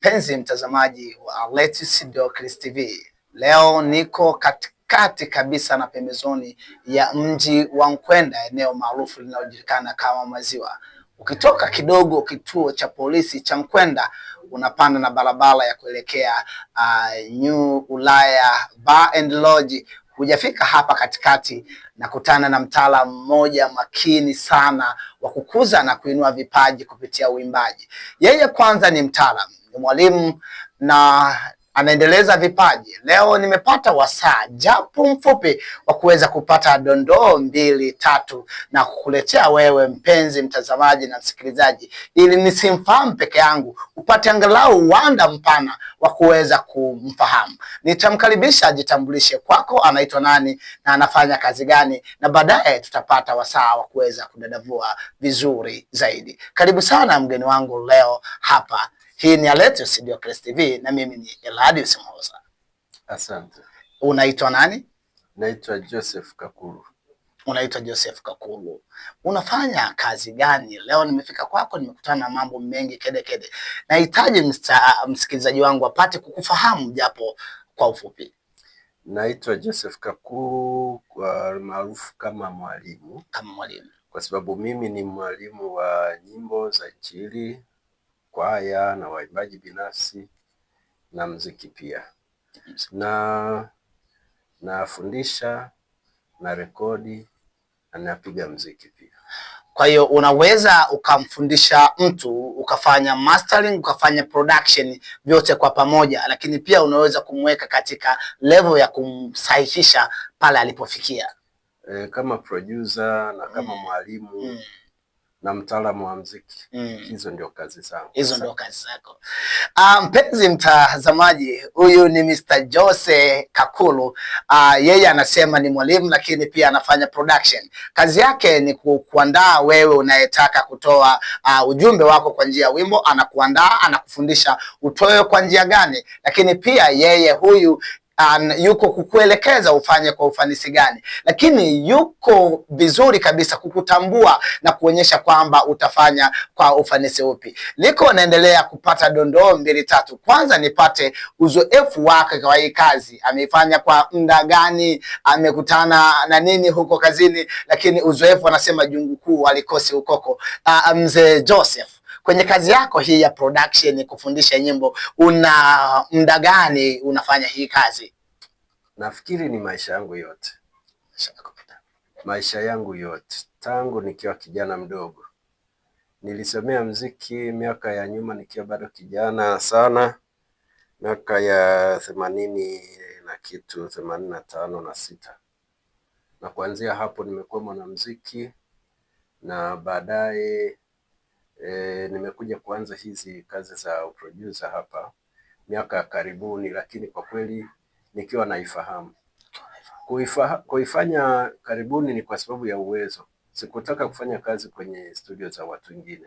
Mpenzi mtazamaji wa Let's Docris TV, leo niko katikati kabisa na pembezoni ya mji wa Nkwenda, eneo maarufu linalojulikana kama Maziwa. Ukitoka kidogo kituo cha polisi cha Nkwenda, unapanda na barabara ya kuelekea New Ulaya Bar and Lodge. Hujafika hapa katikati na kutana na mtaalamu mmoja makini sana wa kukuza na kuinua vipaji kupitia uimbaji. Yeye kwanza ni mtaalamu, ni mwalimu na anaendeleza vipaji. Leo nimepata wasaa japo mfupi wa kuweza kupata dondoo mbili tatu na kukuletea wewe mpenzi mtazamaji na msikilizaji, ili nisimfahamu peke yangu, upate angalau uwanda mpana wa kuweza kumfahamu. Nitamkaribisha ajitambulishe kwako, anaitwa nani na anafanya kazi gani, na baadaye tutapata wasaa wa kuweza kudadavua vizuri zaidi. Karibu sana mgeni wangu leo hapa. Hii ni Let's Docris TV na mimi ni Eladius Moza. Asante. Unaitwa nani? Naitwa Joseph Kakulu. Unaitwa Joseph Kakulu. Unafanya kazi gani? Leo nimefika kwako, nimekutana na mambo mengi kede kede. Nahitaji msikilizaji wangu apate kukufahamu japo kwa ufupi. Naitwa Joseph Kakulu, kwa maarufu kama mwalimu. Kama mwalimu. Kwa sababu mimi ni mwalimu wa nyimbo za injili, kwaya na waimbaji binafsi na muziki pia. Na nafundisha na rekodi na napiga muziki pia. Kwa hiyo unaweza ukamfundisha mtu, ukafanya mastering, ukafanya production, vyote kwa pamoja, lakini pia unaweza kumweka katika level ya kumsahihisha pale alipofikia. Kama producer na kama mwalimu na mtaalamu wa muziki. Hizo ndio kazi zangu. Hizo ndio kazi zako. Mpenzi mtazamaji, huyu ni Mr. Joseph Kakulu. Yeye anasema ni mwalimu lakini pia anafanya production. Kazi yake ni kuandaa wewe unayetaka kutoa ujumbe wako kwa njia ya wimbo, anakuandaa, anakufundisha utoe kwa njia gani, lakini pia yeye huyu yuko kukuelekeza ufanye kwa ufanisi gani, lakini yuko vizuri kabisa kukutambua na kuonyesha kwamba utafanya kwa ufanisi upi. Niko naendelea kupata dondoo mbili tatu. Kwanza nipate uzoefu wake kwa hii kazi, ameifanya kwa muda gani, amekutana na nini huko kazini, lakini uzoefu anasema jungu kuu alikosi ukoko. Mzee Joseph, kwenye kazi yako hii ya production, kufundisha nyimbo, una muda gani unafanya hii kazi? Nafikiri ni maisha yangu yote. Maisha yangu yote. Tangu nikiwa kijana mdogo. Nilisomea muziki miaka ya nyuma nikiwa bado kijana sana. Miaka ya 80 na kitu, 85 na 6. Na kuanzia hapo nimekuwa mwanamuziki na baadaye nimekuja kuanza hizi kazi za producer hapa miaka ya karibuni, lakini kwa kweli nikiwa naifahamu. Kuifanya karibuni ni kwa sababu ya uwezo. Sikutaka kufanya kazi kwenye studio za watu wengine.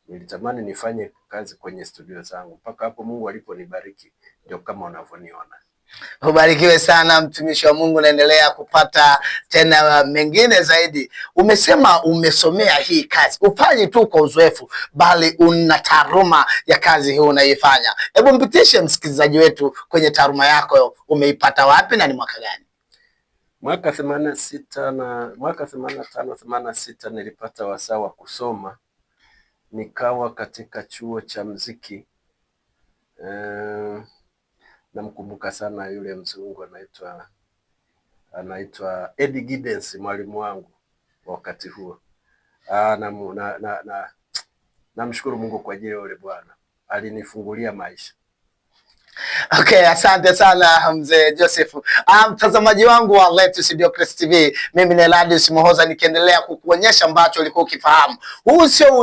Nilitamani nifanye kazi kwenye studio zangu. Mpaka hapo Mungu aliponibariki, ndio kama unavyoniona. Ubarikiwe sana mtumishi wa Mungu, naendelea kupata tena mengine zaidi. Umesema umesomea hii kazi, ufanyi tu kwa uzoefu bali una taaluma ya kazi hii unaifanya. Hebu mpitishe msikilizaji wetu kwenye taaluma yako, umeipata wapi na ni mwaka gani? Mwaka 86 na mwaka 85 86 nilipata wasaa wa kusoma, nikawa katika chuo cha muziki. Namkumbuka sana yule mzungu anaitwa Eddie Giddens, mwalimu wangu wakati huo. Namshukuru Mungu kwa ajili ya yule bwana, alinifungulia maisha. Okay, asante sana mzee Joseph. Mtazamaji wangu wa Let's Docris TV, mimi ni Eladius Moza, nikiendelea kukuonyesha ambacho ulikuwa ukifahamu. Huu sio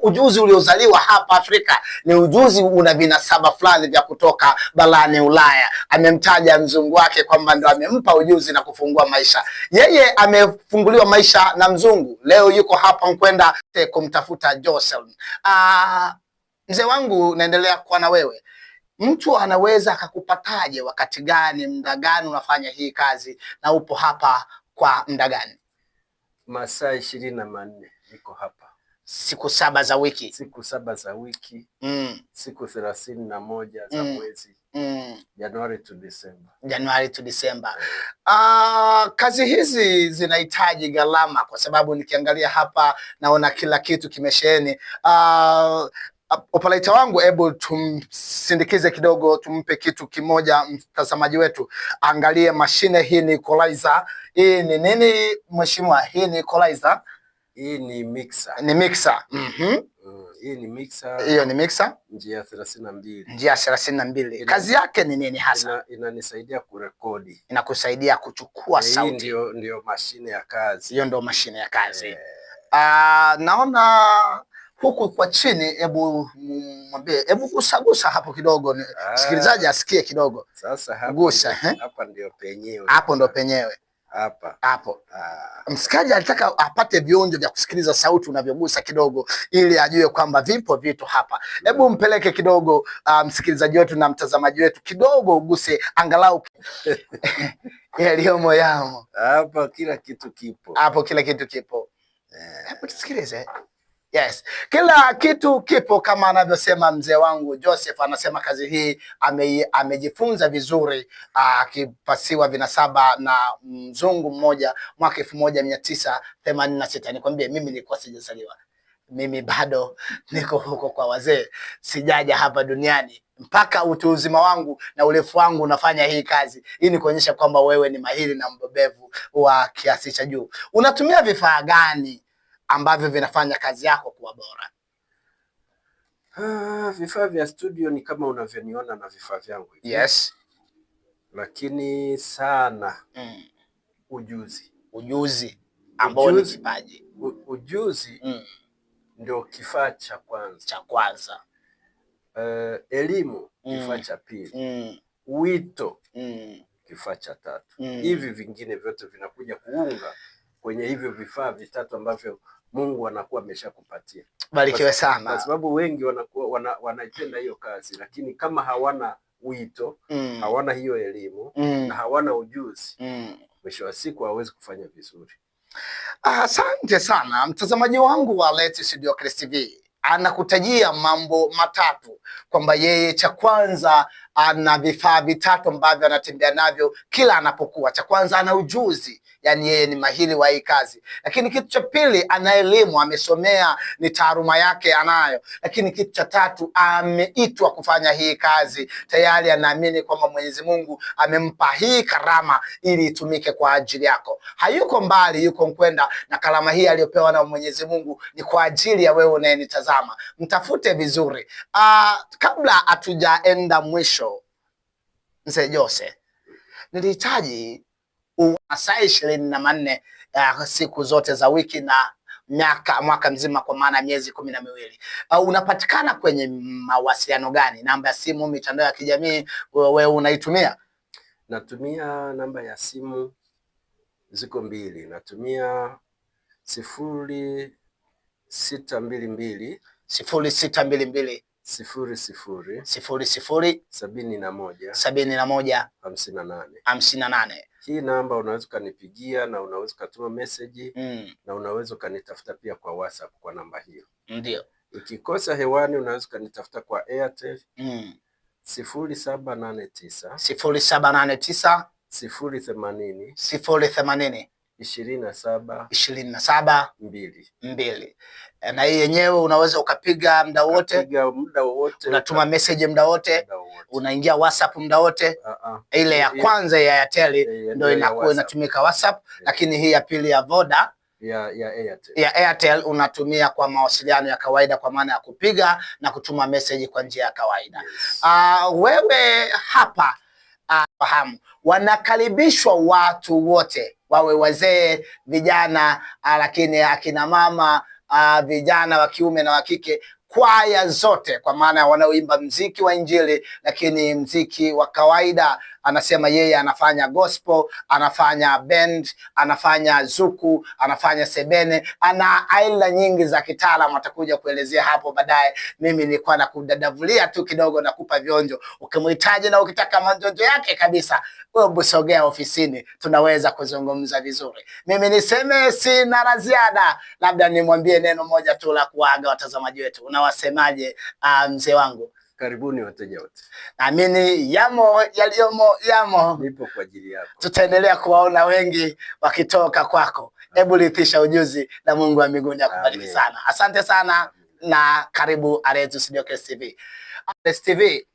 ujuzi uliozaliwa hapa Afrika, ni ujuzi una vinasaba fulani vya kutoka barani Ulaya. Amemtaja mzungu wake kwamba ndo amempa ujuzi na kufungua maisha. Yeye amefunguliwa maisha na mzungu, leo yuko hapa Nkwenda kumtafuta Joseph. Mzee wangu, naendelea kuwa na wewe. Mtu anaweza akakupataje, wakati gani, muda gani unafanya hii kazi na upo hapa kwa muda gani? Masaa 24 niko hapa. Siku 7 za wiki. Siku 7 za wiki. Siku 31 za mwezi. Januari to December. Januari to December. Kazi hizi zinahitaji gharama, kwa sababu nikiangalia hapa naona kila kitu kimesheheni. Operator wangu, hebu tumsindikize kidogo, tumpe kitu kimoja mtazamaji wetu. Angalie mashine hii, ni equalizer. Hii ni nini mheshimiwa? Hii ni equalizer. Hii ni mixer. Ni mixer. Hii ni mixer. Hiyo ni mixer. Njia 32. Njia 32. Kazi yake ni nini hasa? Inanisaidia kurekodi. Inakusaidia kuchukua sauti. Hii ndio mashine ya kazi. Hiyo ndio mashine ya kazi. Naona huku kwa chini, hebu mwambie, hebu gusa hapo kidogo, msikilizaji asikie kidogo. Sasa hapo gusa, hapa ndio penyewe. Hapo ndio penyewe. Hapo. Msikilizaji alitaka apate vionjo vya kusikiliza sauti unavyogusa kidogo, ili ajue kwamba vipo vitu hapa. Hebu mpeleke kidogo msikilizaji wetu na mtazamaji wetu kidogo, uguse angalau yaliyomo yamo. Hapa kila kitu kipo. Hapo kila kitu kipo. Hebu tusikilize. Yes, kila kitu kipo kama anavyosema mzee wangu Joseph. Anasema kazi hii amejifunza vizuri, akipasiwa vinasaba na mzungu mmoja mwaka 1986. Nikwambie mimi nilikuwa sijazaliwa, mimi bado niko huko kwa wazee, sijaja hapa duniani. Mpaka utu uzima wangu na urefu wangu unafanya hii kazi. Hii ni kuonyesha kwamba wewe ni mahiri na mbobevu wa kiasi cha juu. Unatumia vifaa gani ambavyo vinafanya kazi yako kuwa bora? Vifaa vya studio ni kama unavyoniona na vifaa vyangu hivi. Yes. Lakini sana ujuzi ambao ni kipaji. Ujuzi ndio kifaa cha kwanza. Elimu kifaa cha pili. Wito kifaa cha tatu. Hivi vingine vyote vinakuja kuunga kwenye hivyo vifaa vitatu ambavyo Mungu anakuwa ameshakupatia. Barikiwe sana. Kwa sababu wengi wanaipenda hiyo kazi, lakini kama hawana wito, hawana hiyo elimu na hawana ujuzi, mwisho wa siku hawezi kufanya vizuri. Asante sana mtazamaji wangu wa Let's Studio Chris TV. Anakutajia mambo matatu, kwamba yeye cha kwanza ana vifaa vitatu ambavyo anatembea navyo kila anapokuwa. Cha kwanza ana ujuzi, yani yeye ni mahiri wa hii kazi. Lakini kitu cha pili ana elimu, amesomea, ni taaluma yake anayo. Lakini kitu cha tatu ameitwa kufanya hii kazi. Tayari anaamini kwamba Mwenyezi Mungu amempa hii karama ili itumike kwa ajili yako. Hayuko mbali, yuko Nkwenda, na karama hii aliyopewa na Mwenyezi Mungu ni kwa ajili ya wewe unayenitazama. Mtafute vizuri. Kabla hatujaenda mwisho, mzee Jose, nilihitaji saa 24 siku zote za wiki na mwaka mzima, kwa maana miezi 12. Unapatikana kwenye mawasiliano gani? Namba ya simu, mitandao ya kijamii wewe unaitumia? Natumia namba ya simu ziko mbili. Natumia 0622 0622 00 71 58. Hii namba unaweza ukanipigia na unaweza ukatuma message na unaweza ukanitafuta pia kwa WhatsApp kwa namba hiyo. Ndio. Ikikosa hewani unaweza ukanitafuta kwa Airtel 0789 080 27 2. Na hii yenyewe unaweza ukapiga muda wote, unatuma message muda wote, unaingia WhatsApp muda wote. Ile ya kwanza ya Airtel ndio inakuwa inatumika WhatsApp, lakini hii ya pili ya Voda ya Airtel unatumia kwa mawasiliano ya kawaida, kwa maana ya kupiga na kutuma message kwa njia ya kawaida. Wewe hapa fahamu, wanakaribishwa watu wote, wawe wazee, vijana, lakini akina mama, vijana wa kiume na wa kike, kwaya zote, kwa maana wanaoimba mziki wa Injili, lakini mziki wa kawaida, anasema yeye anafanya gospel, anafanya band, anafanya zuku, anafanya sebene, ana aina nyingi za kitaalamu, atakuja kuelezea hapo baadaye. Mimi nilikuwa nakudadavulia tu kidogo na kupa vionjo. Ukimhitaji na ukitaka majonjo yake kabisa, wewe sogea ofisini, tunaweza kuzungumza vizuri. Mimi niseme sina la ziada, labda nimwambie neno moja tu la kuaga watazamaji wetu. Unawasemaje mzee wangu? Karibuni wateja wote. Naamini yamo yaliyomo yamo. Nipo kwa ajili yako. Tutaendelea kuwaona wengi wakitoka kwako. Hebu rithisha ujuzi na Mungu wa mbinguni akubariki sana. Asante sana na karibu Aretu Studio Crest TV. Crest TV,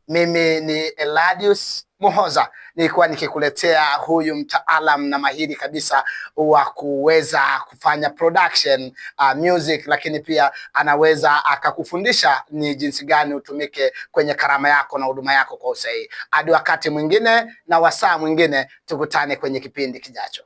mimi ni Eladius Muhoza, nilikuwa nikikuletea huyu mtaalam na mahiri kabisa wa kuweza kufanya production music, lakini pia anaweza akakufundisha ni jinsi gani utumike kwenye karama yako na huduma yako kwa usahihi. Hadi wakati mwingine na wasaa mwingine, tukutane kwenye kipindi kijacho.